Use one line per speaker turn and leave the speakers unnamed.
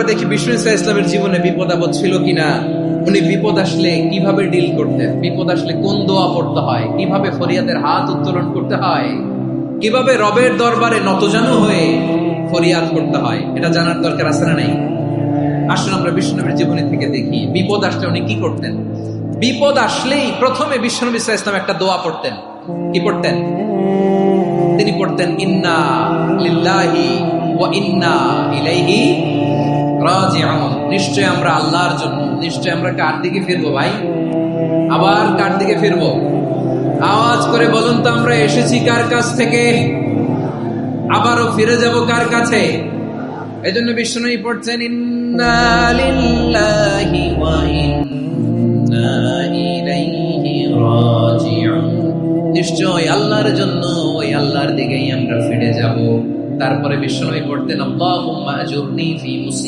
আমরা দেখি বিষ্ণু ইসলামের জীবনে বিপদ আপদ ছিল কিনা, উনি বিপদ আসলে কিভাবে ডিল করতেন, বিপদ আসলে কোন দোয়া পড়তে হয়, কিভাবে ফরিয়াদের হাত উত্তোলন করতে হয়, কিভাবে রবের দরবারে নতজানু হয়ে ফরিয়াদ করতে হয়, এটা জানার দরকার আছে না নাই? আসলে আমরা বিষ্ণুনবীর জীবনী থেকে দেখি বিপদ আসলে উনি কি করতেন। বিপদ আসলেই প্রথমে বিশ্বনবী সাল্লাল্লাহু আলাইহি ওয়াসাল্লাম একটা দোয়া পড়তেন। কি পড়তেন? তিনি পড়তেন ইন্না লিল্লাহি ওয়া ইন্না ইলাইহি রাজিউন। নিশ্চয় আমরা আল্লাহর জন্য, নিশ্চয় আমরা কার দিকে ফিরবো ভাই? আবার কার দিকে ফিরবো? আওয়াজ করে বলুন তো, আমরা এসেছি কার কাছ থেকে, আবারও ফিরে যাব কার কাছে? এজন্য বিষ্ণুই পড়ছেন ইন্না লিল্লাহি ওয়া ইন্না ইলাইহি রাজিউন। নিশ্চয় আল্লাহর জন্য, ওই আল্লাহর দিকেই আমরা ফিরে যাব। তারপরে বিষ্ণুই পড়তেন আল্লাহুম্মা আজুরনি ফি মুসিবাতি